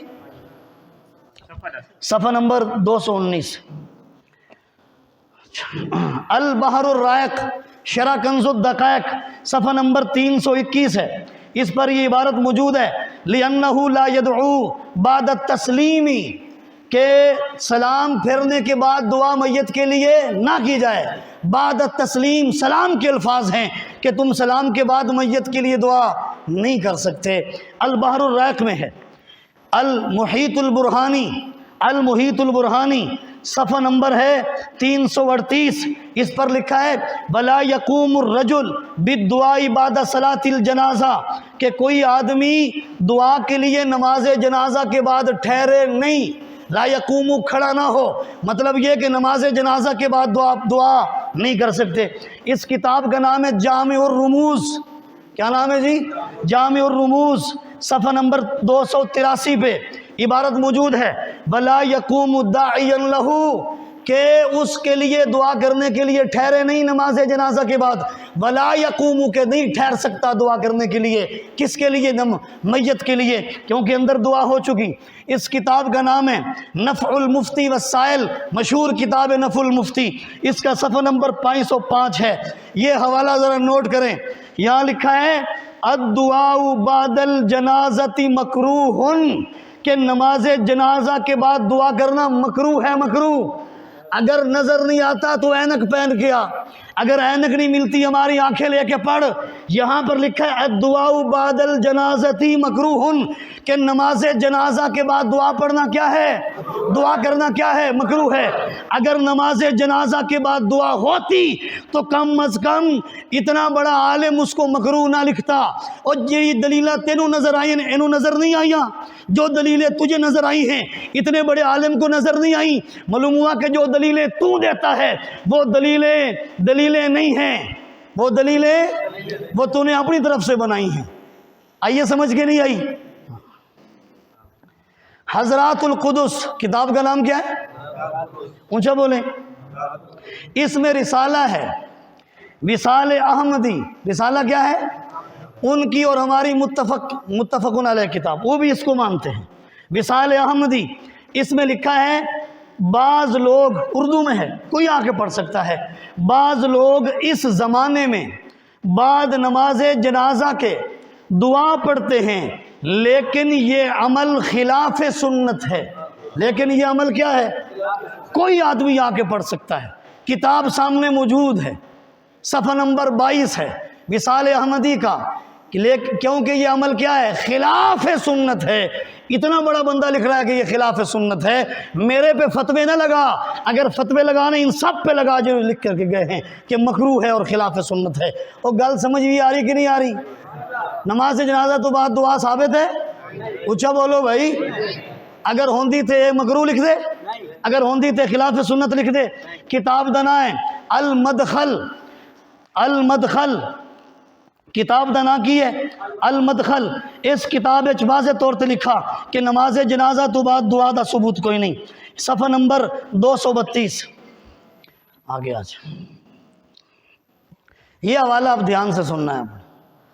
صفحہ نمبر 219 البحر الرائق شرح کنز الدقائق صفحہ نمبر 321 ہے، اس پر یہ عبارت موجود ہے لِأَنَّهُ لَا يَدْعُو بعد التسلیم، کہ سلام پھیرنے کے بعد دعا میت کے لیے نہ کی جائے۔ بعد التسلیم سلام کے الفاظ ہیں کہ تم سلام کے بعد میت کے لیے دعا نہیں کر سکتے۔ البحر الرائق میں ہے، المحیط البرہانی، المحیط البرہانی صفحہ نمبر ہے 338، اس پر لکھا ہے بلا یقوم الرجل بالدعاء بعد صلاۃ الجنازہ، کہ کوئی آدمی دعا کے لیے نماز جنازہ کے بعد ٹھہرے نہیں، لا یقوم کھڑا نہ ہو، مطلب یہ کہ نماز جنازہ کے بعد دعا نہیں کر سکتے۔ اس کتاب کا نام ہے جامع الرموز۔ کیا نام ہے جی؟ جامع الرموز، صفحہ نمبر 283 پہ عبارت موجود ہے بلا یقوم داعیا لہ، کہ اس کے لیے دعا کرنے کے لیے ٹھہرے نہیں نماز جنازہ کے بعد، ولا یقوم، کہ نہیں ٹھہر سکتا دعا کرنے کے لیے۔ کس کے لیے؟ میت کے لیے، کیونکہ اندر دعا ہو چکی۔ اس کتاب کا نام ہے نفع المفتی والسائل، مشہور کتاب ہے نفع المفتی، اس کا صفحہ نمبر 505 ہے۔ یہ حوالہ ذرا نوٹ کریں، یہاں لکھا ہے الدعاء بعد الجنازۃ مکروہ، کہ نماز جنازہ کے بعد دعا کرنا مکروہ ہے، مکروہ۔ اگر نظر نہیں آتا تو اینک پہن کے آ، اگر اینک نہیں ملتی ہماری آنکھیں لے کے پڑھ۔ یہاں پر لکھا ہے الدعاء بعد الجنازتی مکروہ، کہ نماز جنازہ کے بعد دعا پڑھنا کیا ہے؟ دعا کرنا کیا ہے؟ مکروہ ہے۔ اگر نماز جنازہ کے بعد دعا ہوتی تو کم از کم اتنا بڑا عالم اس کو مکروہ نہ لکھتا۔ اور یہ دلیلیں تینوں نظر آئی ہیں، انہوں نظر نہیں آئیاں؟ جو دلیلیں تجھے نظر آئی ہیں اتنے بڑے عالم کو نظر نہیں آئیں؟ معلوم ہوا کہ جو دلیلیں تو دیتا ہے وہ دلیلیں نہیں ہیں، وہ دلیلیں وہ تو نے اپنی طرف سے بنائی ہیں۔ آئیے سمجھ کے نہیں آئی؟ حضرات القدس کتاب کا نام کیا ہے؟ اونچا بولیں۔ اس میں رسالہ ہے، وصال احمدی۔ رسالہ کیا ہے؟ ان کی اور ہماری متفقن علیہ کتاب، وہ بھی اس کو مانتے ہیں۔ وصال احمدی، اس میں لکھا ہے بعض لوگ، اردو میں ہے کوئی آ کے پڑھ سکتا ہے، بعض لوگ اس زمانے میں بعد نماز جنازہ کے دعا پڑھتے ہیں، لیکن یہ عمل خلاف سنت ہے۔ لیکن یہ عمل کیا ہے؟ کوئی آدمی آ کے پڑھ سکتا ہے، کتاب سامنے موجود ہے، صفحہ نمبر 22 ہے وصال احمدی کا، کیونکہ یہ عمل کیا ہے؟ خلاف سنت ہے۔ اتنا بڑا بندہ لکھ رہا ہے کہ یہ خلاف سنت ہے، میرے پہ فتوے نہ لگا، اگر فتوے لگانے ان سب پہ لگا جو لکھ کر کے گئے ہیں کہ مکروہ ہے اور خلاف سنت ہے۔ وہ گل سمجھ بھی آ رہی کہ نہیں آ رہی؟ نماز جنازہ تو بعد دعا ثابت ہے؟ اونچا بولو بھائی۔ اگر ہوندی تھے مکروہ لکھ دے، اگر ہوندی تھے خلاف سنت لکھ دے۔ کتاب دا نام ہے المدخل، کتاب دا نام کی ہے المدخل۔ اس کتاب وچ واضح طور تے لکھا کہ نماز جنازہ تو بعد دعا دا ثبوت کوئی نہیں۔ صفحہ نمبر 232 آگے آج یہ حوالہ آپ دھیان سے سننا ہے۔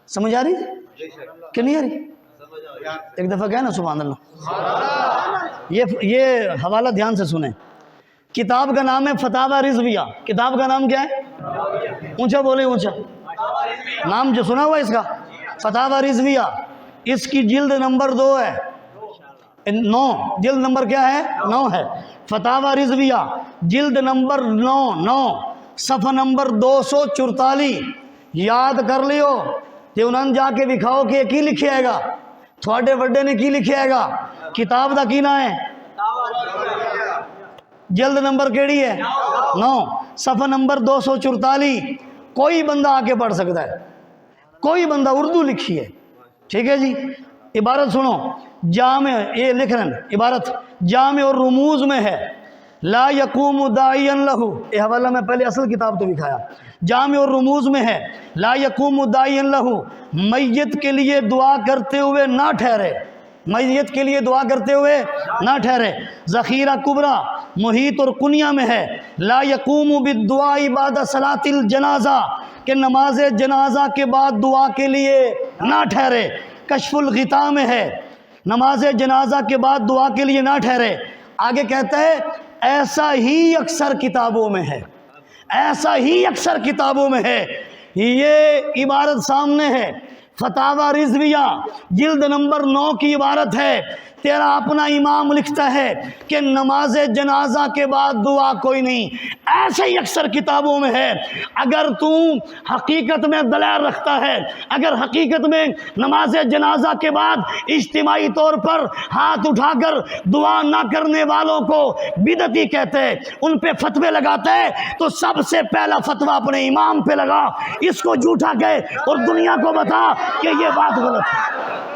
سمجھ آ رہی کہ نہیں آ رہی؟ ایک دفعہ کہنا سبحان اللہ۔ یہ حوالہ دھیان سے سنیں۔ کتاب کا نام ہے فتاوی رضویہ۔ کتاب کا نام کیا ہے؟ اونچا بولے، اونچا۔ نام جو سنا ہوا اس کا فتاوی رضویہ۔ اس کی جلد نمبر 2 ہے، 9 جلد نمبر کیا ہے؟ 9 ہے۔ فتاوی رضویہ جلد نمبر 9 صفحہ نمبر 244 یاد کر لیو تے انہاں جا کے دکھاؤ کہ کی لکھے آئے گا، تھوڑے وڈے نے کی لکھے آئے گا۔ کتاب دا کی نام ہے؟ جلد نمبر کیڑی ہے؟ 9 صفحہ نمبر 244۔ کوئی بندہ آ کے پڑھ سکتا ہے، کوئی بندہ، اردو لکھی ہے، ٹھیک ہے جی۔ عبارت سنو، جامع، یہ لکھ رہے ہیں عبارت، جامع اور رموز میں ہے لا یقوم داعیا لہ، یہ حوالہ میں پہلے اصل کتاب تو دکھایا، جامع اور رموز میں ہے لا یقوم داعیا لہ، میت کے لیے دعا کرتے ہوئے نہ ٹھہرے، میت کے لیے دعا کرتے ہوئے نہ ٹھہرے۔ ذخیرہ کبریٰ محیط اور کنیہ میں ہے لا یقوم بالدعاء بعد صلاۃ الجنازہ، کہ نماز جنازہ کے بعد دعا کے لیے نہ ٹھہرے۔ کشف الغطاء میں ہے نماز جنازہ کے بعد دعا کے لیے نہ ٹھہرے۔ آگے کہتا ہے ایسا ہی اکثر کتابوں میں ہے، ایسا ہی اکثر کتابوں میں ہے۔ یہ عبارت سامنے ہے، فتاوی رضویہ جلد نمبر 9 کی عبارت ہے۔ تیرا اپنا امام لکھتا ہے کہ نماز جنازہ کے بعد دعا کوئی نہیں، ایسے ہی اکثر کتابوں میں ہے۔ اگر تو حقیقت میں دلائل رکھتا ہے، اگر حقیقت میں نماز جنازہ کے بعد اجتماعی طور پر ہاتھ اٹھا کر دعا نہ کرنے والوں کو بدعتی کہتے ہیں، ان پہ فتوے لگاتا ہے، تو سب سے پہلا فتویٰ اپنے امام پہ لگا، اس کو جھوٹا کہے اور دنیا کو بتا کہ یہ بات غلط ہے۔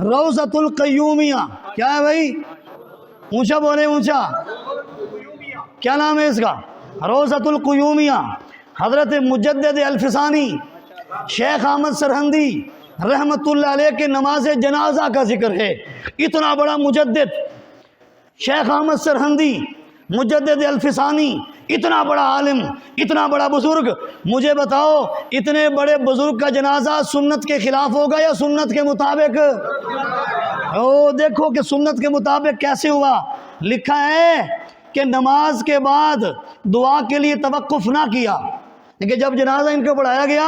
روضۃ القیومیہ کیا ہے بھائی؟ اونچا بولے، اونچا۔ کیا نام ہے اس کا؟ روضۃ القیومیہ۔ حضرت مجدد الفسانی شیخ احمد سرہندی رحمت اللہ علیہ کے نماز جنازہ کا ذکر ہے۔ اتنا بڑا مجدد شیخ احمد سرہندی، مجدد الفسانی، اتنا بڑا عالم، اتنا بڑا بزرگ، مجھے بتاؤ اتنے بڑے بزرگ کا جنازہ سنت کے خلاف ہوگا یا سنت کے مطابق؟ دیکھو کہ سنت کے مطابق کیسے ہوا۔ لکھا ہے کہ نماز کے بعد دعا کے لیے توقف نہ کیا، لیکن جب جنازہ ان کو پڑھایا گیا،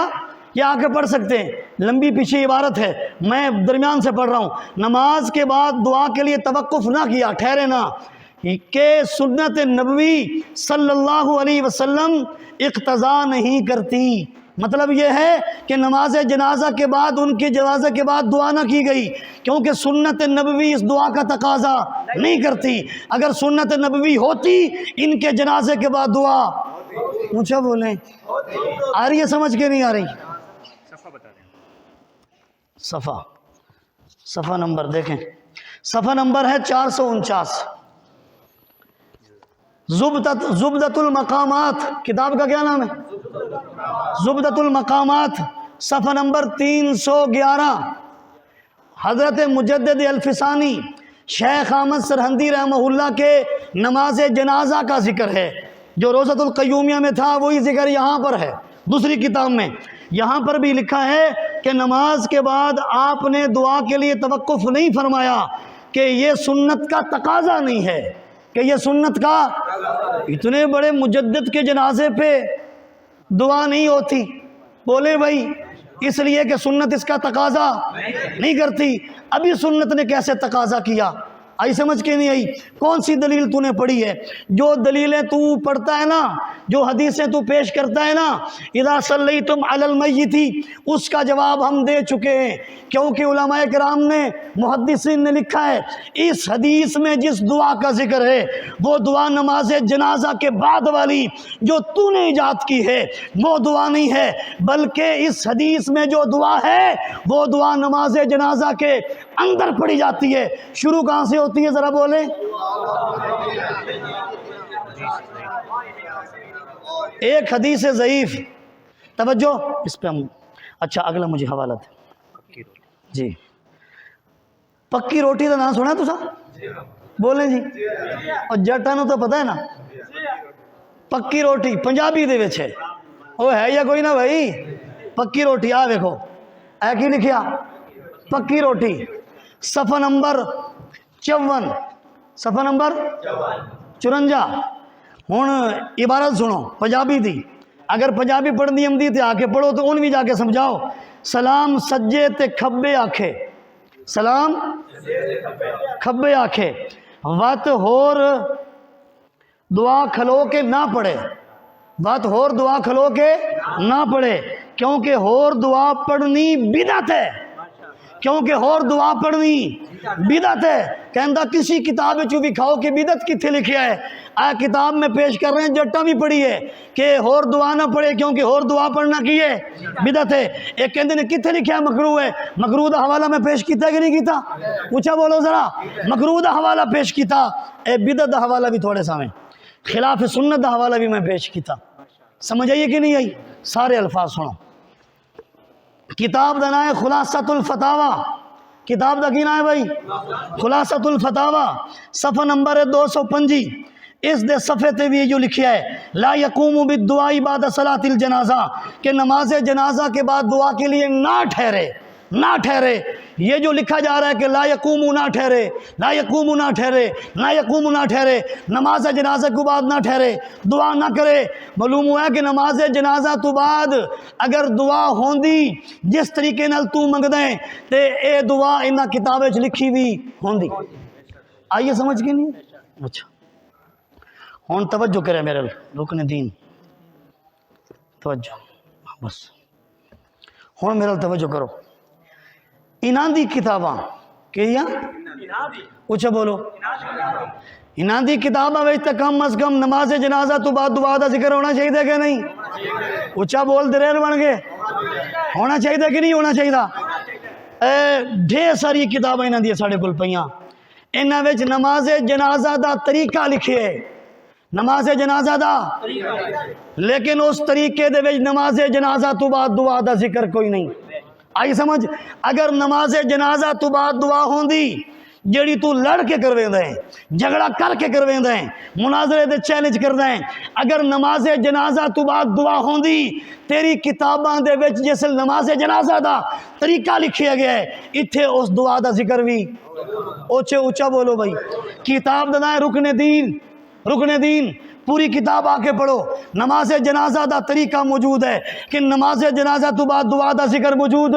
یہ آ کے پڑھ سکتے ہیں، لمبی پیچھے عبارت ہے، میں درمیان سے پڑھ رہا ہوں، نماز کے بعد دعا کے لیے توقف نہ کیا، ٹھہرے نہ، کہ سنت نبوی صلی اللہ علیہ وسلم اقتضا نہیں کرتی۔ مطلب یہ ہے کہ نماز جنازہ کے بعد، ان کے جنازے کے بعد دعا نہ کی گئی، کیونکہ سنت نبوی اس دعا کا تقاضا نہیں کرتی۔ اگر سنت نبوی ہوتی ان کے جنازے کے بعد دعا، اونچا بولیں، آ رہی ہے سمجھ کے نہیں آ رہی؟ صفحہ نمبر دیکھیں، صفحہ نمبر ہے 449، زبدۃ المقامات، کتاب کا کیا نام ہے؟ زبدۃ المقامات، صفحہ نمبر 311۔ حضرت مجدد الفسانی شیخ احمد سرہندی رحمہ اللہ کے نماز جنازہ کا ذکر ہے، جو روضۃ القیومیہ میں تھا وہی ذکر یہاں پر ہے دوسری کتاب میں۔ یہاں پر بھی لکھا ہے کہ نماز کے بعد آپ نے دعا کے لیے توقف نہیں فرمایا، کہ یہ سنت کا تقاضا نہیں ہے، کہ یہ سنت کا، اتنے بڑے مجدد کے جنازے پہ دعا نہیں ہوتی، بولے بھائی، اس لیے کہ سنت اس کا تقاضا نہیں کرتی۔ ابھی سنت نے کیسے تقاضا کیا؟ آئی سمجھ کے نہیں آئی؟ کون سی دلیل تو نے پڑھی ہے؟ جو دلیلیں تو پڑھتا ہے نا، جو حدیثیں تو پیش کرتا ہے نا، اذا صلیتم علی المیت، اس کا جواب ہم دے چکے ہیں، کیونکہ علماء کرام نے، محدثین نے لکھا ہے، اس حدیث میں جس دعا کا ذکر ہے وہ دعا نماز جنازہ کے بعد والی جو تو نے ایجاد کی ہے وہ دعا نہیں ہے، بلکہ اس حدیث میں جو دعا ہے وہ دعا نماز جنازہ کے اندر پڑھی جاتی ہے۔ شروع کہاں سے ہوتی ہے ذرا بولیں؟ ایک حدیث ضعیف، توجہ اس پہ ہم، اچھا اگلا مجھے حوالہ دے جی، پکی روٹی کا نام سنا تسا؟ بولیں جی، اور جٹاں نوں تو پتہ ہے نا، پکی روٹی پنجابی دے وچ ہے، وہ ہے یا کوئی نہ بھائی؟ پکی روٹی آ دیکھو، اے کی لکھیا؟ پکی روٹی، صفحہ نمبر 54، صفحہ نمبر 54۔ ہوں عبارت سنو، پنجابی دی، اگر پنجابی پڑھنی آمدی تے آ کے پڑھو، تو ان بھی جا کے سمجھاؤ۔ سلام سجے تے کھبے آکھے، سلام کھبے آکھے، وت ہور دعا کھلو کے نہ پڑھے، وت ہور دعا کھلو کے نہ پڑھے، کیونکہ ہور دعا پڑھنی بدعت ہے، کیونکہ ہور دعا پڑھنی بدعت ہے۔ کہندہ کسی کتاب میں بھی کھاؤ کہ بدعت کتھے لکھیا ہے؟ آ کتاب میں پیش کر رہے ہیں، جٹا بھی پڑھی ہے کہ ہور دعا نہ پڑھے کیونکہ ہور دعا پڑھنا کی ہے بدعت ہے۔ ایک کہندے نے کتھے لکھیا ہے مکروہ ہے، مکروہ دا حوالہ میں پیش کیتا ہے کہ نہیں کیتا؟ اونچا بولو ذرا، مکروہ دا حوالہ پیش کیتا، اے بدعت دا حوالہ بھی تھوڑے سامنے، خلاف سنت دا حوالہ بھی میں پیش کیتا۔ سمجھ آئیے کہ نہیں آئی؟ سارے الفاظ سنو۔ کتاب دا نام ہے خلاصۃ الفتاوی، کتاب دا کی نام ہے بھائی؟ خلاصۃ الفتاوی، صفحہ نمبر ہے 225۔ اس دے صفحے تے بھی جو لکھیا ہے، لا یقوم بالدعاء بعد صلاۃ الجنازہ، کہ نماز جنازہ کے بعد دعا کے لیے نہ ٹھہرے، نہ ٹھہرے۔ یہ جو لکھا جا رہا ہے کہ لا یقوم نہ ٹھہرے، لا یقوم نہ ٹھہرے، لا یقوم نہ ٹھہرے، نماز جنازہ کے بعد نہ ٹھہرے، دعا نہ کرے، معلوم ہوا ہے کہ نماز جنازہ تو بعد اگر دعا ہوندی جس طریقے نال تو منگدا ہے تے اے دعا انہاں کتاب وچ لکھی ہوئی ہوندی۔ آئیے سمجھ کے نہیں؟ اچھا ہن توجہ کرے میرے رکن دین، توجہ بس ہن میرے توجہ کرو۔ انہاں دی کتاباں کیاں اچھا بولو، انہاں دی کتاباں وچ تے کم از کم نماز جنازہ تو بعد دعا دا ذکر ہونا چاہیے کہ نہیں؟ اچھا بول دریل بن گئے، ہونا چاہیے کہ نہیں ہونا چاہیے؟ ڈھیر ساری کتاباں انہاں دی ساڈے کول پیاں، انہاں وچ نماز جنازہ دا طریقہ لکھے، نماز جنازہ دا، لیکن اس طریقے دے وچ نماز جنازہ تو بعد دعا دا ذکر کوئی نہیں۔ آئی سمجھ؟ اگر نماز جنازہ تو بعد دعا ہوندی جیڑی تو لڑ کے کرویں دیں، جھگڑا کر کے کرویں دیں، مناظرے دے چیلنج کر دیں، اگر نماز جنازہ تو بعد دعا ہوندی تیری کتاباں دے وچ جس نماز جنازہ دا طریقہ لکھیا گیا ہے اتھے اس دعا دا ذکر بھی اونچا بولو بھائی۔ کتاب دا نام ہے رکن دین، رکن دین پوری کتاب آ کے پڑھو، نماز جنازہ دا طریقہ موجود ہے کہ نماز جنازہ تو بعد دعا دا ذکر موجود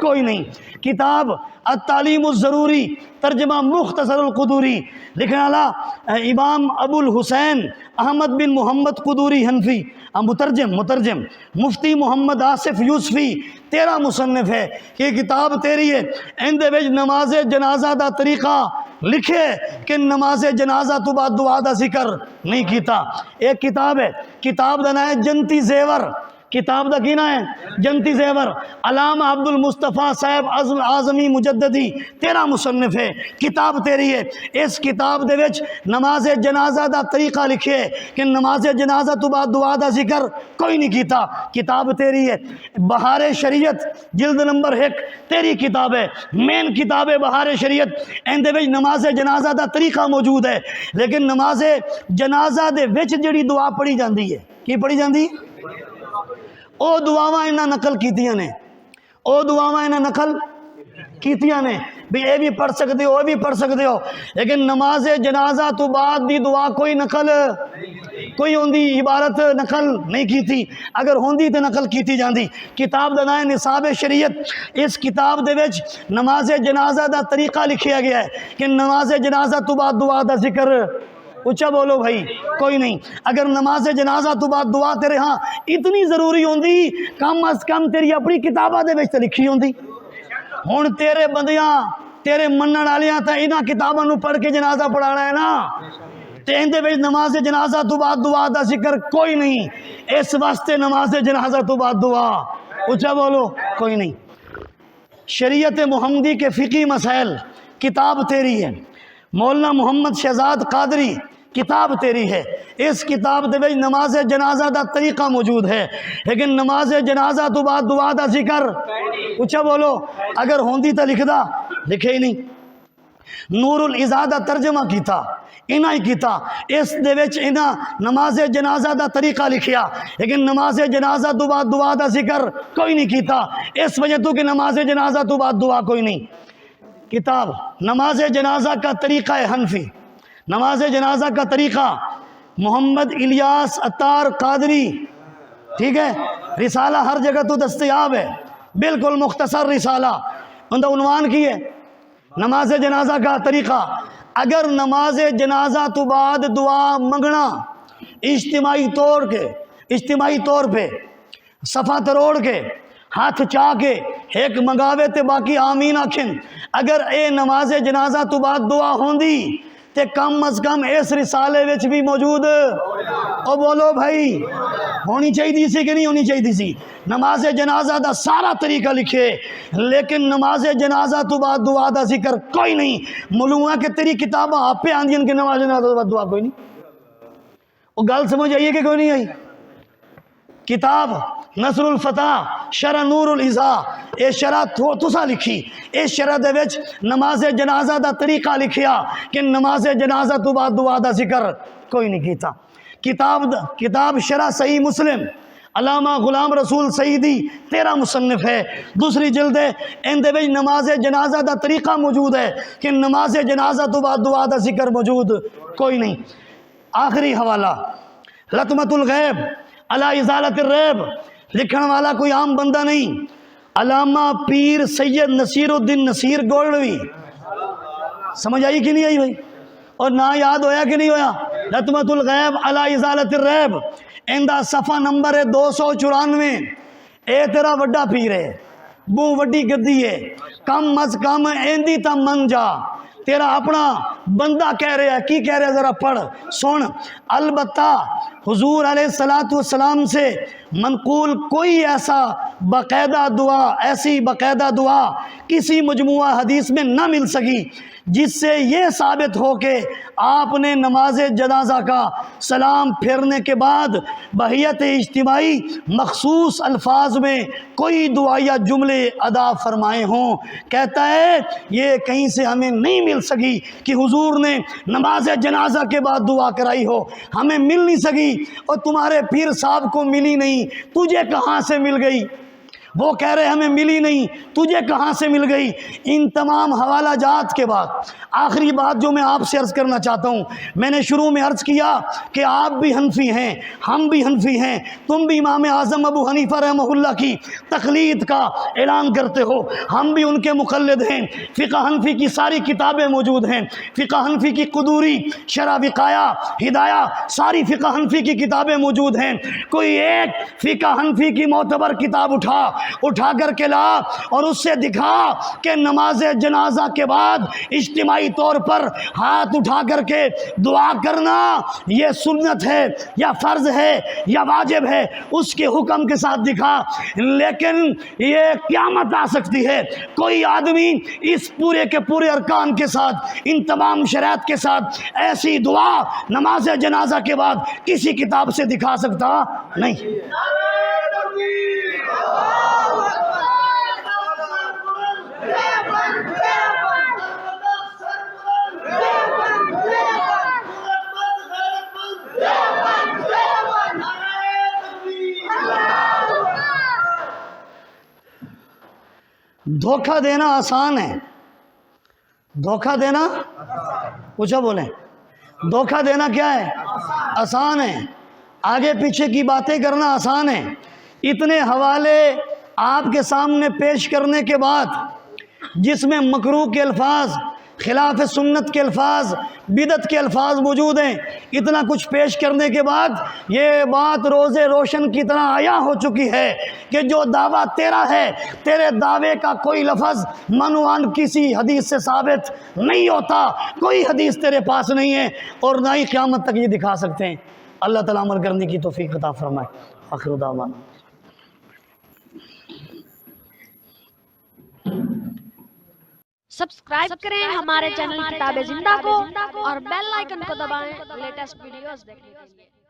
کوئی نہیں۔ کتاب التعلیم الضروری ترجمہ مختصر القدوری لکھنے والا امام ابو الحسین احمد بن محمد قدوری حنفی، مترجم مفتی محمد آصف یوسفی، تیرا مصنف ہے، یہ کتاب تیری ہے، اندے وچ نماز جنازہ دا طریقہ لکھے کہ نماز جنازہ تو بعد دعا دا ذکر نہیں کیتا۔ ایک کتاب ہے، کتاب دا نام ہے جنتی زیور، کتاب دا کی نام ہے جنتی زیور، علامہ عبد المصطفیٰ صاحب اعظمی مجددی، تیرا مصنف ہے، کتاب تیری ہے۔ اس کتاب دے وچ نماز جنازہ دا طریقہ لکھے کہ نماز جنازہ تو بعد دعا دا ذکر کوئی نہیں کیتا، کتاب تیری ہے۔ بہار شریعت جلد نمبر 1 تیری کتاب ہے، مین کتاب ہے بہار شریعت، اندے وچ نماز جنازہ دا طریقہ موجود ہے، لیکن نماز جنازہ دے وچ جڑی دعا پڑھی جاندی ہے، کی پڑھی جاندی ہے؟ او دعاواں انہاں نقل کیتیاں نے، او دعاواں انہاں نقل کیتیاں نے بھی اے بھی پڑھ سکتے ہو، اے بھی پڑھ سکتے ہو، لیکن نماز جنازہ تو بعد دی دعا کوئی نقل، کوئی ہوندی عبارت نقل نہیں کیتی، اگر ہوندی تے نقل کیتی جاندی۔ کتاب دا نام ہے نصاب شریعت، اس کتاب دے وچ نماز جنازہ دا طریقہ لکھیا گیا ہے کہ نماز جنازہ تو بعد دعا دا ذکر، اچھا بولو بھائی، کوئی نہیں۔ اگر نماز جنازہ تو بعد دعا تیرے ہاں اتنی ضروری ہوندی، کم از کم تیری اپنی کتاباں دے وچ تے لکھی ہوندی۔ ہن تیرے بندیاں، تیرے منن والیاں تے انہاں کتاباں نو پڑھ کے جنازہ پڑھانا ہے نا، تے اندے وچ نماز جنازہ تو بعد دعا دا ذکر کوئی نہیں، اس واسطے نماز جنازہ تو بعد دعا، اچھا بولو، کوئی نہیں۔ شریعت محمدی کے فقہی مسائل کتاب تیری ہے، مولانا محمد شہزاد قادری کتاب تیری ہے، اس کتاب دے وچ نماز جنازہ دا طریقہ موجود ہے، لیکن نماز جنازہ تو بعد دعا دا ذکر، اچھا بولو، اگر ہوندی تا لکھدا، لکھے ہی نہیں۔ نور العزا دا ترجمہ کیتا، انہاں ہی کیتا، اس دے وچ انہاں نماز جنازہ دا طریقہ لکھیا، لیکن نماز جنازہ تو بعد دعا دا ذکر کوئی نہیں کیتا، اس وجہ تو کہ نماز جنازہ تو بعد دعا کوئی نہیں۔ کتاب نماز جنازہ کا طریقہ حنفی، نماز جنازہ کا طریقہ محمد الیاس عطار قادری، ٹھیک ہے، رسالہ ہر جگہ تو دستیاب ہے، بالکل مختصر رسالہ، اندہ عنوان کی ہے نماز جنازہ کا طریقہ۔ اگر نماز جنازہ تو بعد دعا منگنا اجتماعی طور پہ صفا تروڑ کے ہاتھ چاہ کے ایک منگاوے تے باقی آمین آکھن، اگر اے نماز جنازہ تو بعد دعا ہوندی تے کم از کم اس رسالے وچ بھی موجود، او بولو بھائی، ہونی چاہیے سی کہ نہیں ہونی چاہیے سی؟ نماز جنازہ دا سارا طریقہ لکھے، لیکن نماز جنازہ تو بعد دعا دا ذکر کوئی نہیں۔ ملوہاں کہ تیری کتاباں آپ پہ آندیاں کہ نماز جنازہ تو بعد دعا کوئی نہیں، وہ گل سمجھ آئیے کہ کوئی نہیں آئی؟ کتاب نصر الفتح شرح نور العزا، اے شرح تسا لکھی، اے شرح دے وچ نماز جنازہ دا طریقہ لکھیا کہ نماز جنازہ تو بعد دعا دا ذکر کوئی نہیں کیتا۔ کتاب شرح صحیح مسلم علامہ غلام رسول سعیدی، تیرا مصنف ہے، دوسری جلد ہے، اندے وچ نماز جنازہ دا طریقہ موجود ہے کہ نماز جنازہ تو بعد دعا دا ذکر موجود کوئی نہیں۔ آخری حوالہ لطمۃ الغیب علی ازالۃ الریب، لکھن والا کوئی عام بندہ نہیں، علامہ پیر سید نصیر الدین نصیر گولوی، سمجھ آئی کہ نہیں آئی بھائی؟ اور نہ یاد ہویا کہ نہیں ہویا؟ لطمۃ الغیب علی ازالۃ الریب، اندہ صفحہ نمبر ہے 294، اے تیرا وڈا پیر ہے، بو وڈی گدی ہے، کم از کم ایندی تا من جا، تیرا اپنا بندہ کہہ رہا ہے، کی کہہ رہا ہے ذرا پڑھ سن۔ البتہ حضور علیہ السلام سے منقول کوئی ایسی باقاعدہ دعا کسی مجموعہ حدیث میں نہ مل سکی جس سے یہ ثابت ہو کہ آپ نے نماز جنازہ کا سلام پھیرنے کے بعد بحیت اجتماعی مخصوص الفاظ میں کوئی دعائیہ جملے ادا فرمائے ہوں۔ کہتا ہے یہ کہیں سے ہمیں نہیں مل سکی کہ حضور نے نماز جنازہ کے بعد دعا کرائی ہو، ہمیں مل نہیں سکی، اور تمہارے پیر صاحب کو ملی نہیں، تجھے کہاں سے مل گئی؟ وہ کہہ رہے ہمیں ملی نہیں، تجھے کہاں سے مل گئی؟ ان تمام حوالہ جات کے بعد آخری بات جو میں آپ سے عرض کرنا چاہتا ہوں، میں نے شروع میں عرض کیا کہ آپ بھی حنفی ہیں، ہم بھی حنفی ہیں، تم بھی امام اعظم ابو حنیفہ رحمہ اللہ کی تقلید کا اعلان کرتے ہو، ہم بھی ان کے مقلد ہیں۔ فقہ حنفی کی ساری کتابیں موجود ہیں، فقہ حنفی کی قدوری، شرح وقایہ، ہدایہ، ساری فقہ حنفی کی کتابیں موجود ہیں۔ کوئی ایک فقہ حنفی کی معتبر کتاب اٹھا کر کے لا اور اس سے دکھا کہ نماز جنازہ کے بعد اجتماعی طور پر ہاتھ اٹھا کر کے دعا کرنا یہ سنت ہے یا فرض ہے یا واجب ہے، اس کے حکم کے ساتھ دکھا۔ لیکن یہ قیامت آ سکتی ہے، کوئی آدمی اس پورے کے پورے ارکان کے ساتھ، ان تمام شرائط کے ساتھ ایسی دعا نماز جنازہ کے بعد کسی کتاب سے دکھا سکتا نہیں۔ دھوکہ دینا آسان ہے، دھوکہ دینا پوچھو بولیں، دھوکہ دینا کیا ہے؟ آسان ہے، آگے پیچھے کی باتیں کرنا آسان ہے۔ اتنے حوالے آپ کے سامنے پیش کرنے کے بعد جس میں مکروہ کے الفاظ، خلاف سنت کے الفاظ، بدعت کے الفاظ موجود ہیں، اتنا کچھ پیش کرنے کے بعد یہ بات روز روشن کی طرح عیاں ہو چکی ہے کہ جو دعویٰ تیرا ہے، تیرے دعوے کا کوئی لفظ منوان کسی حدیث سے ثابت نہیں ہوتا، کوئی حدیث تیرے پاس نہیں ہے اور نہ ہی قیامت تک یہ دکھا سکتے ہیں۔ اللہ تعالیٰ عمل کرنے کی توفیق عطا فرمائے۔ آخر دعوانا سبسکرائب کریں ہمارے چینل کتاب زندہ کو اور بیل آئیکن کو دبائیں لیٹسٹ ویڈیوز دیکھنے کے لیے۔